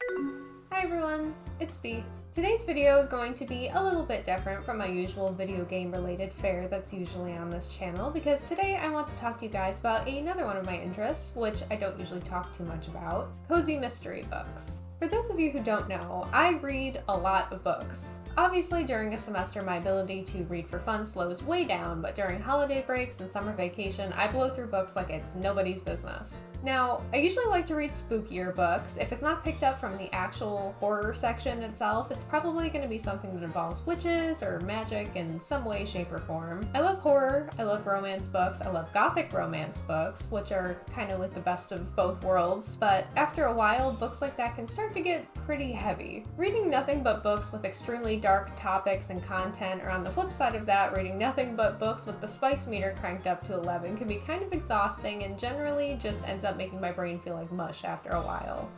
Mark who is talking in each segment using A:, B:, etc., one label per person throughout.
A: Hi everyone, it's B. Today's video is going to be a little bit different from my usual video game related fare that's usually on this channel because today I want to talk to you guys about another one of my interests, which I don't usually talk too much about, cozy mystery books. For those of you who don't know, I read a lot of books. Obviously, during a semester, my ability to read for fun slows way down, but during holiday breaks and summer vacation, I blow through books like it's nobody's business. Now, I usually like to read spookier books. If it's not picked up from the actual horror section itself, it's probably going to be something that involves witches or magic in some way, shape, or form. I love horror, I love romance books, I love gothic romance books, which are kind of like the best of both worlds, but after a while, books like that can start to get pretty heavy. Reading nothing but books with extremely dark topics and content, or on the flip side of that, reading nothing but books with the spice meter cranked up to 11 can be kind of exhausting and generally just ends up making my brain feel like mush after a while.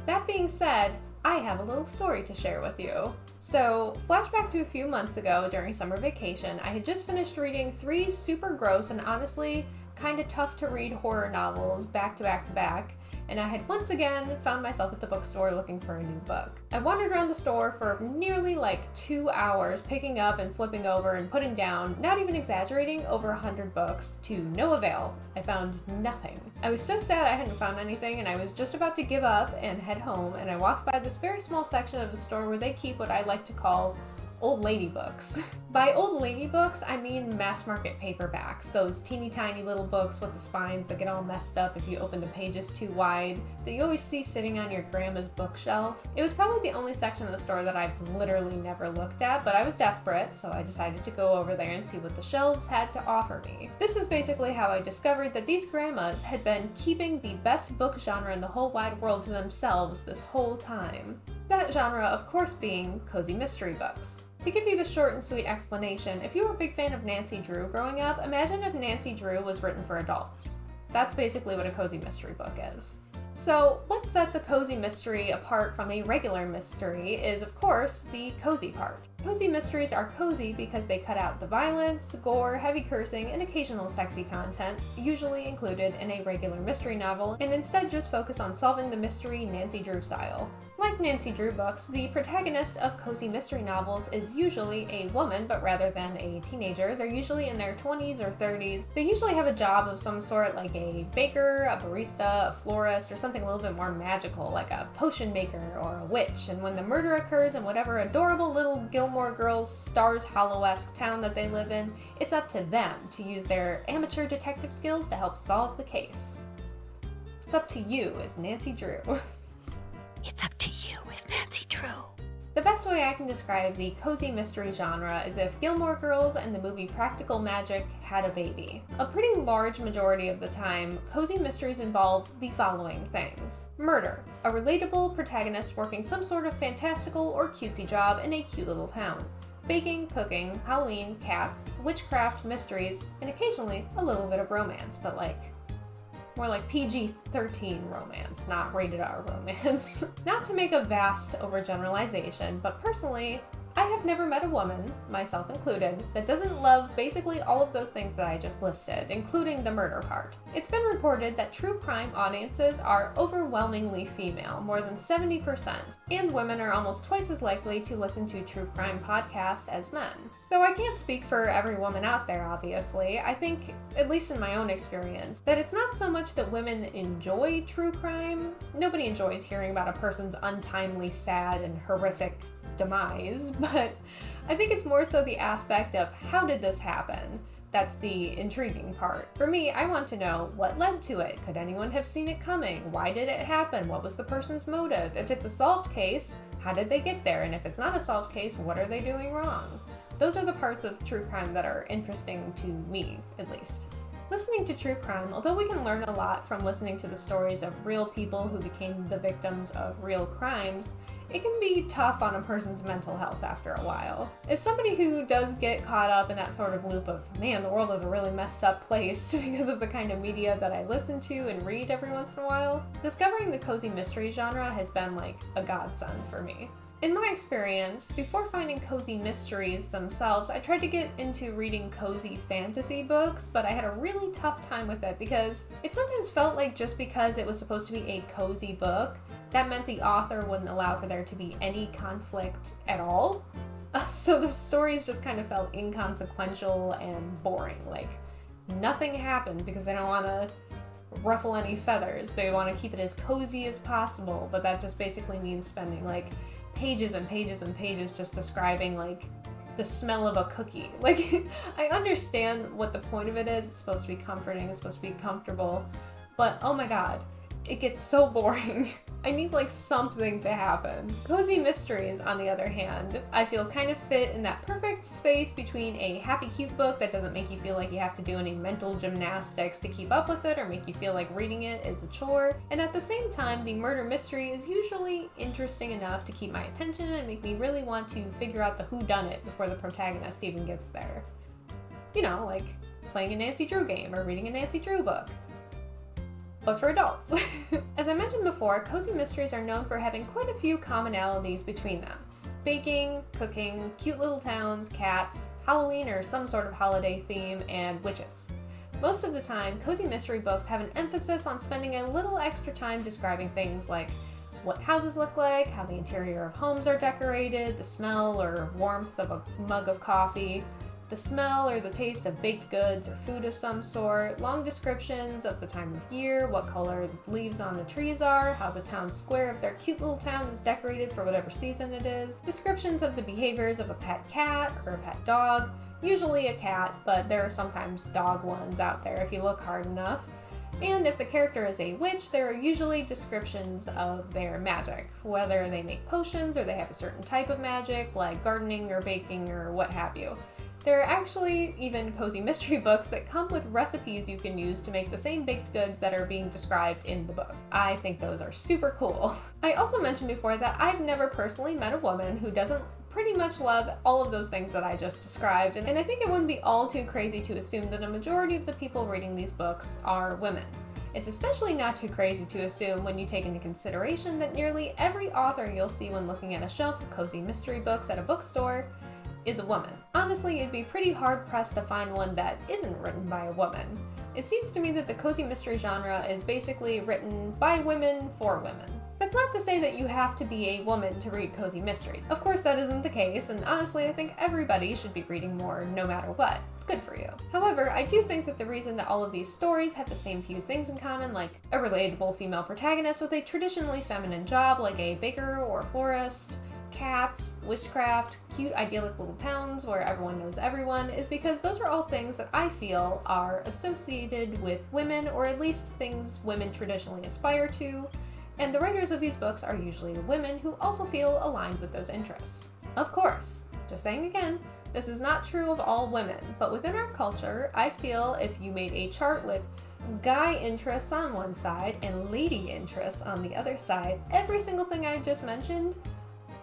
A: That being said, I have a little story to share with you. So, flashback to a few months ago during summer vacation, I had just finished reading 3 super gross and honestly kind of tough to read horror novels back to back to back, and I had once again found myself at the bookstore looking for a new book. I wandered around the store for nearly like 2 hours, picking up and flipping over and putting down, not even exaggerating, over 100 books, to no avail. I found nothing. I was so sad I hadn't found anything, and I was just about to give up and head home, and I walked by this very small section of the store where they keep what I like to call old lady books. By old lady books, I mean mass market paperbacks, those teeny tiny little books with the spines that get all messed up if you open the pages too wide, that you always see sitting on your grandma's bookshelf. It was probably the only section of the store that I've literally never looked at, but I was desperate, so I decided to go over there and see what the shelves had to offer me. This is basically how I discovered that these grandmas had been keeping the best book genre in the whole wide world to themselves this whole time. That genre, of course, being cozy mystery books. To give you the short and sweet explanation, if you were a big fan of Nancy Drew growing up, imagine if Nancy Drew was written for adults. That's basically what a cozy mystery book is. So, what sets a cozy mystery apart from a regular mystery is, of course, the cozy part. Cozy mysteries are cozy because they cut out the violence, gore, heavy cursing, and occasional sexy content, usually included in a regular mystery novel, and instead just focus on solving the mystery Nancy Drew style. Like Nancy Drew books, the protagonist of cozy mystery novels is usually a woman, but rather than a teenager, they're usually in their 20s or 30s. They usually have a job of some sort, like a baker, a barista, a florist, or something a little bit more magical, like a potion maker or a witch, and when the murder occurs in whatever adorable little Gilmore Girls Stars Hollow-esque town that they live in, it's up to them to use their amateur detective skills to help solve the case. It's up to you as Nancy Drew.
B: It's up to you as Nancy Drew.
A: The best way I can describe the cozy mystery genre is if Gilmore Girls and the movie Practical Magic had a baby. A pretty large majority of the time, cozy mysteries involve the following things. Murder, a relatable protagonist working some sort of fantastical or cutesy job in a cute little town. Baking, cooking, Halloween, cats, witchcraft, mysteries, and occasionally a little bit of romance, but more like PG-13 romance, not rated R romance. Not to make a vast overgeneralization, but personally, I have never met a woman, myself included, that doesn't love basically all of those things that I just listed, including the murder part. It's been reported that true crime audiences are overwhelmingly female, more than 70%, and women are almost twice as likely to listen to true crime podcasts as men. Though I can't speak for every woman out there, obviously, I think, at least in my own experience, that it's not so much that women enjoy true crime. Nobody enjoys hearing about a person's untimely, sad, and horrific demise, but I think it's more so the aspect of how did this happen? That's the intriguing part. For me, I want to know what led to it. Could anyone have seen it coming? Why did it happen? What was the person's motive? If it's a solved case, how did they get there? And if it's not a solved case, what are they doing wrong? Those are the parts of true crime that are interesting to me, at least. Listening to true crime, although we can learn a lot from listening to the stories of real people who became the victims of real crimes, it can be tough on a person's mental health after a while. As somebody who does get caught up in that sort of loop of, man, the world is a really messed up place because of the kind of media that I listen to and read every once in a while, discovering the cozy mystery genre has been like a godsend for me. In my experience, before finding cozy mysteries themselves, I tried to get into reading cozy fantasy books, but I had a really tough time with it because it sometimes felt like just because it was supposed to be a cozy book, that meant the author wouldn't allow for there to be any conflict at all. So the stories just kind of felt inconsequential and boring. Like, nothing happened because they don't want to ruffle any feathers. They want to keep it as cozy as possible, but that just basically means spending like pages and pages and pages just describing like the smell of a cookie. Like, I understand what the point of it is. It's supposed to be comforting, it's supposed to be comfortable, but oh my god, it gets so boring. I need like something to happen. Cozy mysteries, on the other hand, I feel kind of fit in that perfect space between a happy cute book that doesn't make you feel like you have to do any mental gymnastics to keep up with it or make you feel like reading it is a chore, and at the same time the murder mystery is usually interesting enough to keep my attention and make me really want to figure out the whodunit before the protagonist even gets there. You know, like playing a Nancy Drew game or reading a Nancy Drew book, but for adults. As I mentioned before, cozy mysteries are known for having quite a few commonalities between them. Baking, cooking, cute little towns, cats, Halloween or some sort of holiday theme, and witches. Most of the time, cozy mystery books have an emphasis on spending a little extra time describing things like what houses look like, how the interior of homes are decorated, the smell or warmth of a mug of coffee, the smell or the taste of baked goods or food of some sort, long descriptions of the time of year, what color the leaves on the trees are, how the town square of their cute little town is decorated for whatever season it is, descriptions of the behaviors of a pet cat or a pet dog, usually a cat, but there are sometimes dog ones out there if you look hard enough. And if the character is a witch, there are usually descriptions of their magic, whether they make potions or they have a certain type of magic, like gardening or baking or what have you. There are actually even cozy mystery books that come with recipes you can use to make the same baked goods that are being described in the book. I think those are super cool. I also mentioned before that I've never personally met a woman who doesn't pretty much love all of those things that I just described, and I think it wouldn't be all too crazy to assume that a majority of the people reading these books are women. It's especially not too crazy to assume when you take into consideration that nearly every author you'll see when looking at a shelf of cozy mystery books at a bookstore is a woman. Honestly, you'd be pretty hard-pressed to find one that isn't written by a woman. It seems to me that the cozy mystery genre is basically written by women for women. That's not to say that you have to be a woman to read cozy mysteries. Of course that isn't the case, and honestly I think everybody should be reading more no matter what. It's good for you. However, I do think that the reason that all of these stories have the same few things in common, like a relatable female protagonist with a traditionally feminine job like a baker or florist, cats, witchcraft, cute idyllic little towns where everyone knows everyone, is because those are all things that I feel are associated with women, or at least things women traditionally aspire to, and the writers of these books are usually women who also feel aligned with those interests. Of course, just saying again, this is not true of all women, but within our culture, I feel if you made a chart with guy interests on one side and lady interests on the other side, every single thing I just mentioned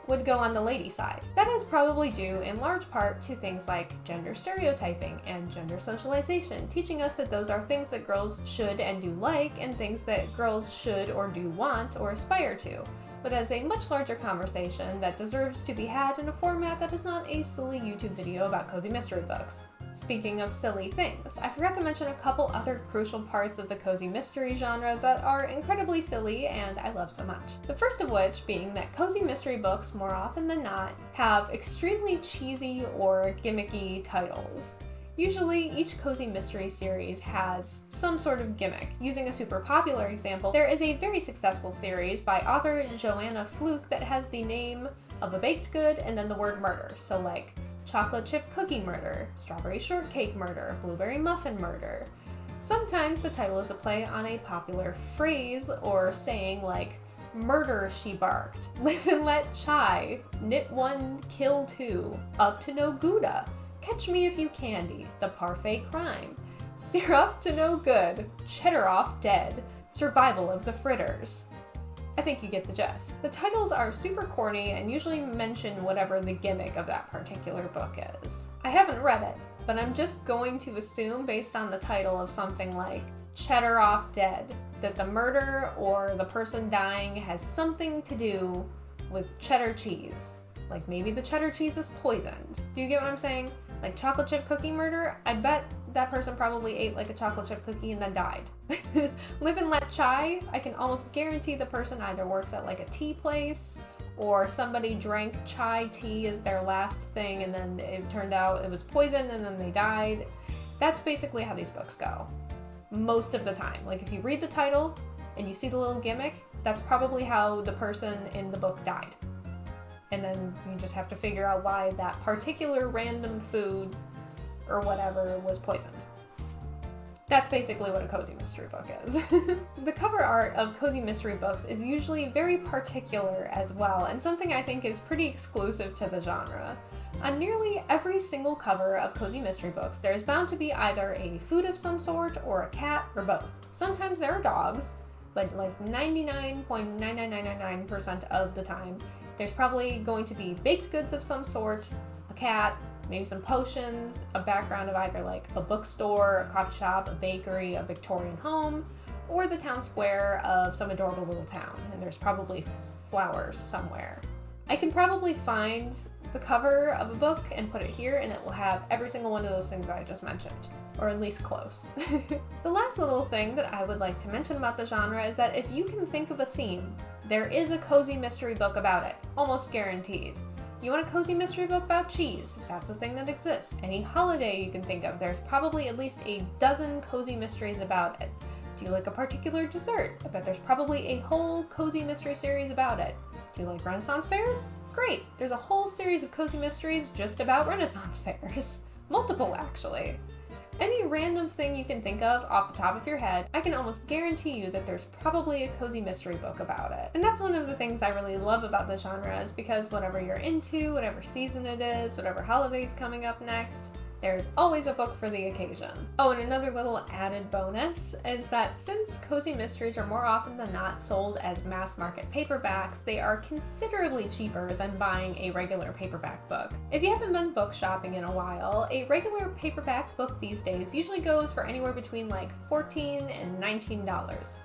A: would go on the lady side. That is probably due in large part to things like gender stereotyping and gender socialization, teaching us that those are things that girls should and do like, and things that girls should or do want or aspire to. But as a much larger conversation that deserves to be had in a format that is not a silly YouTube video about cozy mystery books. Speaking of silly things, I forgot to mention a couple other crucial parts of the cozy mystery genre that are incredibly silly and I love so much. The first of which being that cozy mystery books, more often than not, have extremely cheesy or gimmicky titles. Usually, each cozy mystery series has some sort of gimmick. Using a super popular example, there is a very successful series by author Joanna Fluke that has the name of a baked good and then the word murder. So like, chocolate chip cookie murder, strawberry shortcake murder, blueberry muffin murder. Sometimes the title is a play on a popular phrase or saying like, murder she barked, live and let chai, knit one, kill two, up to no Gouda, catch me if you candy, the parfait crime, syrup to no good, cheddar off dead, survival of the fritters. I think you get the gist. The titles are super corny and usually mention whatever the gimmick of that particular book is. I haven't read it, but I'm just going to assume based on the title of something like Cheddar Off Dead that the murder or the person dying has something to do with cheddar cheese. Like maybe the cheddar cheese is poisoned. Do you get what I'm saying? Like chocolate chip cookie murder, I bet that person probably ate like a chocolate chip cookie and then died. Live and let chai, I can almost guarantee the person either works at like a tea place or somebody drank chai tea as their last thing and then it turned out it was poison and then they died. That's basically how these books go. Most of the time. Like if you read the title and you see the little gimmick, that's probably how the person in the book died. And then you just have to figure out why that particular random food or whatever was poisoned. That's basically what a cozy mystery book is. The cover art of cozy mystery books is usually very particular as well, and something I think is pretty exclusive to the genre. On nearly every single cover of cozy mystery books, there's bound to be either a food of some sort or a cat or both. Sometimes there are dogs, but like 99.99999% of the time, there's probably going to be baked goods of some sort, a cat, maybe some potions, a background of either like a bookstore, a coffee shop, a bakery, a Victorian home, or the town square of some adorable little town, and there's probably flowers somewhere. I can probably find the cover of a book and put it here, and it will have every single one of those things I just mentioned, or at least close. The last little thing that I would like to mention about the genre is that if you can think of a theme, there is a cozy mystery book about it, almost guaranteed. You want a cozy mystery book about cheese? That's a thing that exists. Any holiday you can think of, there's probably at least a dozen cozy mysteries about it. Do you like a particular dessert? I bet there's probably a whole cozy mystery series about it. Do you like Renaissance fairs? Great, there's a whole series of cozy mysteries just about Renaissance fairs. Multiple, actually. Any random thing you can think of off the top of your head, I can almost guarantee you that there's probably a cozy mystery book about it. And that's one of the things I really love about the genre is because whatever you're into, whatever season it is, whatever holiday's coming up next, there's always a book for the occasion. Oh, and another little added bonus is that since cozy mysteries are more often than not sold as mass market paperbacks, they are considerably cheaper than buying a regular paperback book. If you haven't been book shopping in a while, a regular paperback book these days usually goes for anywhere between like $14 and $19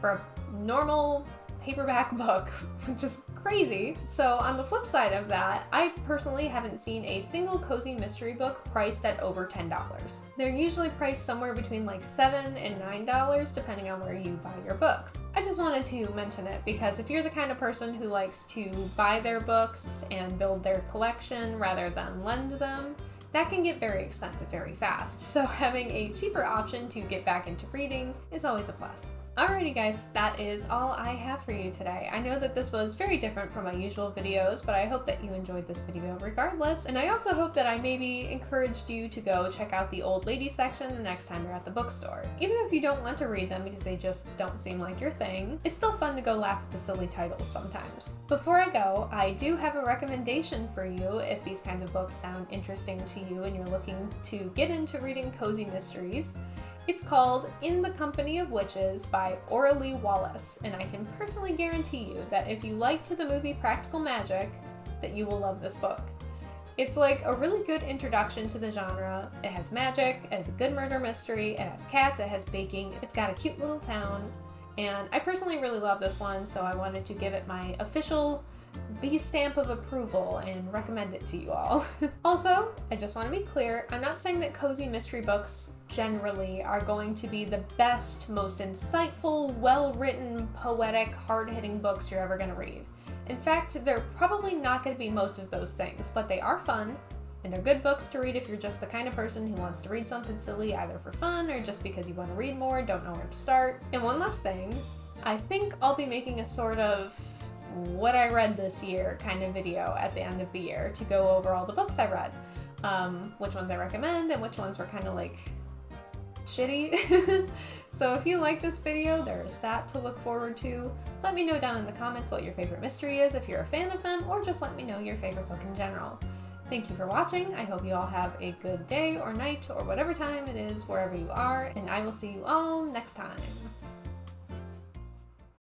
A: for a normal paperback book, which is crazy. So on the flip side of that, I personally haven't seen a single cozy mystery book priced at over $10. They're usually priced somewhere between like $7 and $9 depending on where you buy your books. I just wanted to mention it because if you're the kind of person who likes to buy their books and build their collection rather than lend them, that can get very expensive very fast. So having a cheaper option to get back into reading is always a plus. Alrighty guys, that is all I have for you today. I know that this was very different from my usual videos, but I hope that you enjoyed this video regardless, and I also hope that I maybe encouraged you to go check out the old lady section the next time you're at the bookstore. Even if you don't want to read them because they just don't seem like your thing, it's still fun to go laugh at the silly titles sometimes. Before I go, I do have a recommendation for you if these kinds of books sound interesting to you and you're looking to get into reading cozy mysteries. It's called In the Company of Witches by Oralee Wallace, and I can personally guarantee you that if you liked the movie Practical Magic, that you will love this book. It's like a really good introduction to the genre. It has magic, it has a good murder mystery, it has cats, it has baking, it's got a cute little town, and I personally really love this one, so I wanted to give it my official B stamp of approval and recommend it to you all. Also, I just want to be clear, I'm not saying that cozy mystery books generally are going to be the best, most insightful, well-written, poetic, hard-hitting books you're ever going to read. In fact, they're probably not going to be most of those things, but they are fun, and they're good books to read if you're just the kind of person who wants to read something silly either for fun or just because you want to read more and don't know where to start. And one last thing, I think I'll be making a sort of what I read this year kind of video at the end of the year to go over all the books I read. Which ones I recommend and which ones were kind of like shitty. So if you like this video, there's that to look forward to. Let me know down in the comments what your favorite mystery is if you're a fan of them, or just let me know your favorite book in general. Thank you for watching. I hope you all have a good day or night or whatever time it is wherever you are, and I will see you all next time.